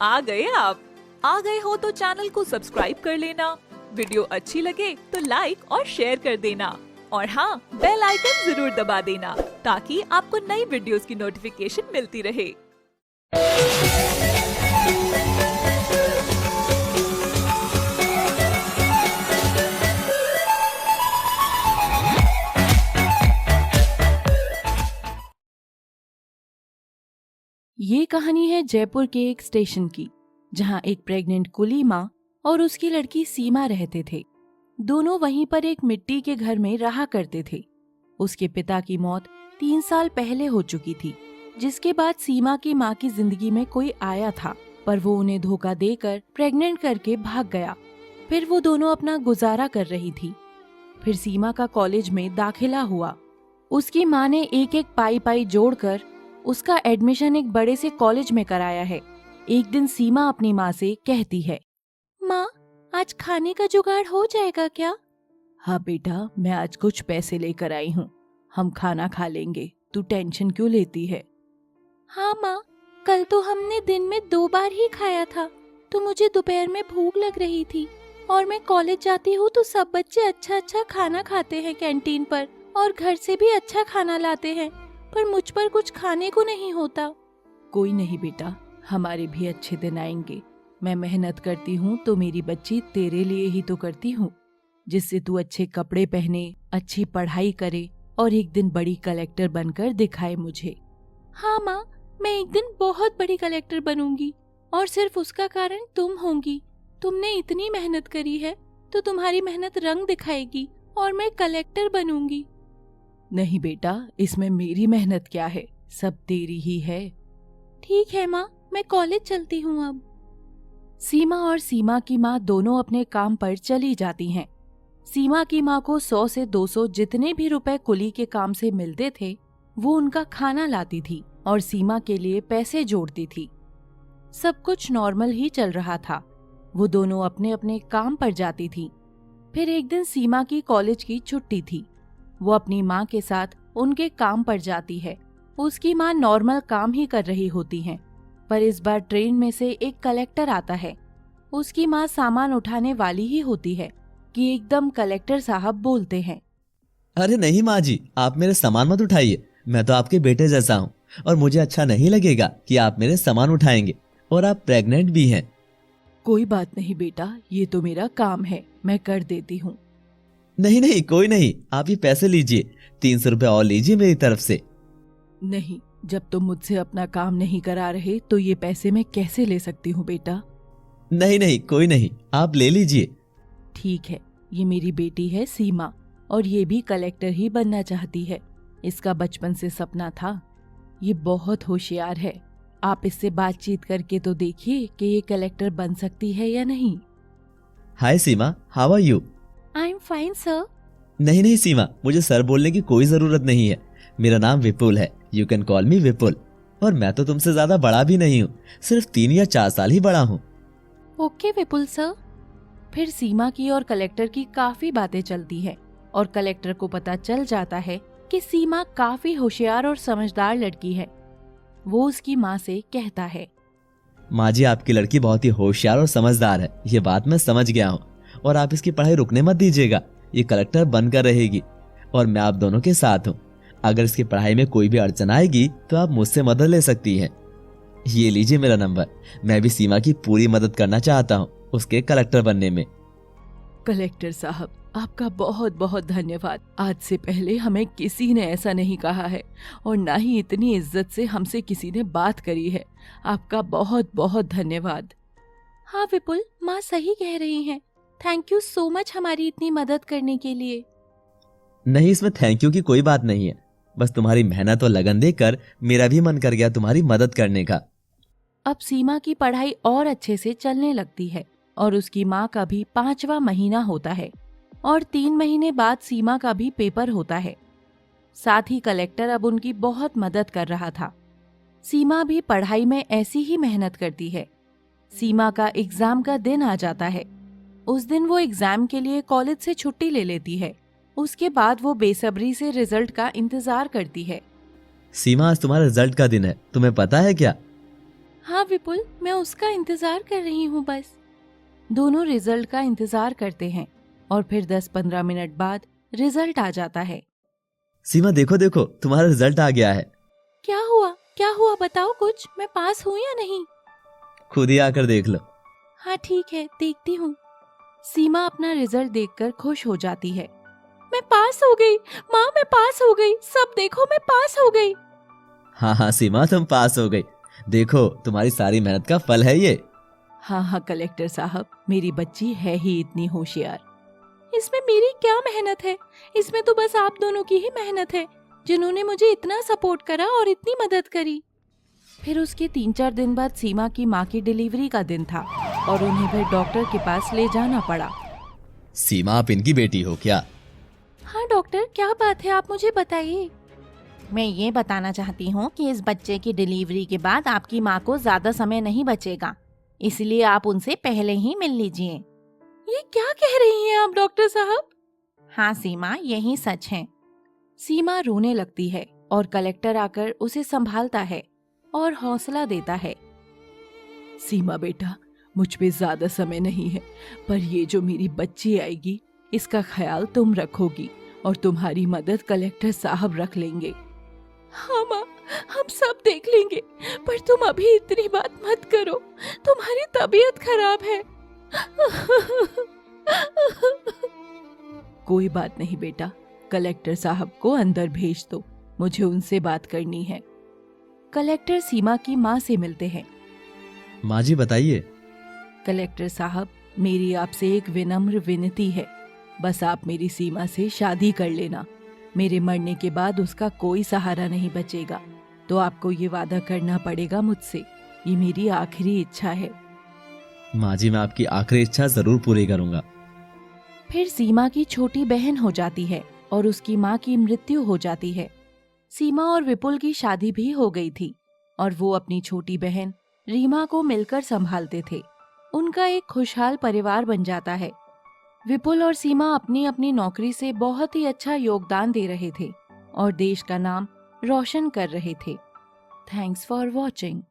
आ गए आप। आ गए हो तो चैनल को सब्सक्राइब कर लेना, वीडियो अच्छी लगे तो लाइक और शेयर कर देना और हाँ, बेल आइकन जरूर दबा देना ताकि आपको नई वीडियोस की नोटिफिकेशन मिलती रहे। ये कहानी है जयपुर के एक स्टेशन की, जहाँ एक प्रेग्नेंट कुली माँ और उसकी लड़की सीमा रहते थे। दोनों वहीं पर एक मिट्टी के घर में रहा करते थे। उसके पिता की मौत 3 साल पहले हो चुकी थी, जिसके बाद सीमा की माँ की जिंदगी में कोई आया था, पर वो उन्हें धोखा देकर प्रेग्नेंट करके भाग गया। फिर वो दोनों अपना गुजारा कर रही थी। फिर सीमा का कॉलेज में दाखिला हुआ। उसकी माँ ने एक एक पाई पाई जोड़कर उसका एडमिशन एक बड़े से कॉलेज में कराया है। एक दिन सीमा अपनी माँ से कहती है, माँ, आज खाने का जुगाड़ हो जाएगा क्या? हाँ बेटा, मैं आज कुछ पैसे लेकर आई हूँ, हम खाना खा लेंगे, तू टेंशन क्यों लेती है? हाँ माँ, कल तो हमने दिन में 2 बार ही खाया था, तो मुझे दोपहर में भूख लग रही थी और मैं कॉलेज जाती हूँ तो सब बच्चे अच्छा अच्छा खाना खाते हैं कैंटीन पर और घर से भी अच्छा खाना लाते हैं, पर मुझ पर कुछ खाने को नहीं होता। कोई नहीं बेटा, हमारे भी अच्छे दिन आएंगे। मैं मेहनत करती हूँ तो मेरी बच्ची तेरे लिए ही तो करती हूँ, जिससे तू अच्छे कपड़े पहने, अच्छी पढ़ाई करे और एक दिन बड़ी कलेक्टर बनकर दिखाए मुझे। हाँ माँ, मैं एक दिन बहुत बड़ी कलेक्टर बनूंगी और सिर्फ उसका कारण तुम होंगी। तुमने इतनी मेहनत करी है तो तुम्हारी मेहनत रंग दिखाएगी और मैं कलेक्टर बनूंगी। नहीं बेटा, इसमें मेरी मेहनत क्या है, सब तेरी ही है। ठीक है माँ, मैं कॉलेज चलती हूँ अब। सीमा और सीमा की माँ दोनों अपने काम पर चली जाती हैं। सीमा की माँ को 100 से 200 जितने भी रुपए कुली के काम से मिलते थे, वो उनका खाना लाती थी और सीमा के लिए पैसे जोड़ती थी। सब कुछ नॉर्मल ही चल रहा था। वो दोनों अपने अपने काम पर जाती थी। फिर एक दिन सीमा की कॉलेज की छुट्टी थी। वो अपनी माँ के साथ उनके काम पर जाती है। उसकी माँ नॉर्मल काम ही कर रही होती हैं, पर इस बार ट्रेन में से एक कलेक्टर आता है। उसकी माँ सामान उठाने वाली ही होती है कि एकदम कलेक्टर साहब बोलते हैं, अरे नहीं माँ जी, आप मेरे सामान मत उठाइए। मैं तो आपके बेटे जैसा हूँ और मुझे अच्छा नहीं लगेगा कि आप मेरे सामान उठाएंगे, और आप प्रेग्नेंट भी हैं। कोई बात नहीं बेटा, ये तो मेरा काम है, मैं कर देती हूँ। नहीं नहीं, कोई नहीं, आप ये पैसे लीजिए, 300 रुपए और लीजिए मेरी तरफ से। नहीं, जब तुम मुझसे अपना काम नहीं करा रहे तो ये पैसे मैं कैसे ले सकती हूँ बेटा? नहीं नहीं, कोई नहीं, आप ले लीजिए। ठीक है, ये मेरी बेटी है सीमा और ये भी कलेक्टर ही बनना चाहती है। इसका बचपन से सपना था। ये बहुत होशियार है। आप इससे बातचीत करके तो देखिए कि ये कलेक्टर बन सकती है या नहीं। Hi Seema, how are you? I am fine sir. नहीं नहीं सीमा, मुझे सर बोलने की कोई जरूरत नहीं है। मेरा नाम विपुल है, यू कैन कॉल मी विपुल। और मैं तो तुमसे ज्यादा बड़ा भी नहीं हूँ, सिर्फ 3 या 4 साल ही बड़ा हूँ। ओके विपुल सर। फिर सीमा की और कलेक्टर की काफी बातें चलती है और कलेक्टर को पता चल जाता है कि सीमा काफी होशियार और समझदार लड़की है। वो उसकी माँ से कहता है, माँ जी, आपकी लड़की बहुत ही होशियार और समझदार है, ये बात मैं समझ गया हूँ, और आप इसकी पढ़ाई रुकने मत दीजिएगा। ये कलेक्टर बनकर रहेगी और मैं आप दोनों के साथ हूँ। अगर इसकी पढ़ाई में कोई भी अड़चन आएगी तो आप मुझसे मदद ले सकती हैं। ये लीजिए मेरा नंबर। मैं भी सीमा की पूरी मदद करना चाहता हूँ उसके कलेक्टर बनने में। कलेक्टर साहब, आपका बहुत बहुत धन्यवाद। आज से पहले हमें किसी ने ऐसा नहीं कहा है और ना ही इतनी इज्जत से हमसे किसी ने बात करी है। आपका बहुत बहुत धन्यवाद। हाँ विपुल, माँ सही कह रही हैं। थैंक यू सो मच हमारी इतनी मदद करने के लिए। नहीं, इसमें थैंक यू की कोई बात नहीं है। बस तुम्हारी मेहनत और लगन देखकर मेरा भी मन कर गया तुम्हारी मदद करने का। अब सीमा की पढ़ाई और अच्छे से चलने लगती है और उसकी माँ का भी 5वां महीना होता है और 3 महीने बाद सीमा का भी पेपर होता है। साथ ही कलेक्टर अब उनकी बहुत मदद कर रहा था। सीमा भी पढ़ाई में ऐसी ही मेहनत करती है। सीमा का एग्जाम का दिन आ जाता है। उस दिन वो एग्जाम के लिए कॉलेज से छुट्टी ले लेती है। उसके बाद वो बेसब्री से रिजल्ट का इंतजार करती है। सीमा, आज तुम्हारे रिजल्ट का दिन है, तुम्हें पता है क्या? हाँ विपुल, मैं उसका इंतजार कर रही हूँ बस। दोनों रिजल्ट का इंतजार करते हैं और फिर 10-15 मिनट बाद रिजल्ट आ जाता है। सीमा देखो देखो, तुम्हारा रिजल्ट आ गया है। क्या हुआ बताओ कुछ, मैं पास हूँ या नहीं? खुद ही आकर देख लो। हाँ ठीक है, देखती हूँ। सीमा अपना रिजल्ट देखकर खुश हो जाती है। मैं पास हो गई माँ, मैं पास हो गई, सब देखो मैं पास हो गई। हाँ हाँ सीमा, तुम पास हो गई। देखो तुम्हारी सारी मेहनत का फल है ये। हाँ कलेक्टर साहब, मेरी बच्ची है ही इतनी होशियार। इसमें मेरी क्या मेहनत है? इसमें तो बस आप दोनों की ही मेहनत है, जिन्होंने मुझे इतना सपोर्ट करा और इतनी मदद करी। फिर उसके 3-4 दिन बाद सीमा की माँ की डिलीवरी का दिन था और उन्हें फिर डॉक्टर के पास ले जाना पड़ा। सीमा, आप इनकी बेटी हो क्या? हाँ डॉक्टर, क्या बात है, आप मुझे बताइए। मैं ये बताना चाहती हूँ कि इस बच्चे की डिलीवरी के बाद आपकी माँ को ज्यादा समय नहीं बचेगा, इसलिए आप उनसे पहले ही मिल लीजिए। ये क्या कह रही हैं आप डॉक्टर साहब? हाँ सीमा, यही सच है। सीमा रोने लगती है और कलेक्टर आकर उसे संभालता है और हौसला देता है। सीमा बेटा, मुझ पे ज्यादा समय नहीं है, पर ये जो मेरी बच्ची आएगी इसका ख्याल तुम रखोगी और तुम्हारी मदद कलेक्टर साहब रख लेंगे। हाँ माँ, हम सब देख लेंगे, पर तुम अभी इतनी बात मत करो, तुम्हारी तबीयत खराब है। कोई बात नहीं बेटा, कलेक्टर साहब को अंदर भेज दो, मुझे उनसे बात करनी है। कलेक्टर सीमा की माँ से मिलते हैं। माँ जी बताइए। कलेक्टर साहब, मेरी आपसे एक विनम्र विनती है, बस आप मेरी सीमा से शादी कर लेना। मेरे मरने के बाद उसका कोई सहारा नहीं बचेगा, तो आपको ये वादा करना पड़ेगा मुझसे, ये मेरी आखिरी इच्छा है। माँ जी, मैं आपकी आखिरी इच्छा जरूर पूरी करूंगा। फिर सीमा की छोटी बहन हो जाती है और उसकी माँ की मृत्यु हो जाती है। सीमा और विपुल की शादी भी हो गई थी और वो अपनी छोटी बहन रीमा को मिलकर संभालते थे। उनका एक खुशहाल परिवार बन जाता है। विपुल और सीमा अपनी अपनी नौकरी से बहुत ही अच्छा योगदान दे रहे थे और देश का नाम रोशन कर रहे थे। Thanks for watching.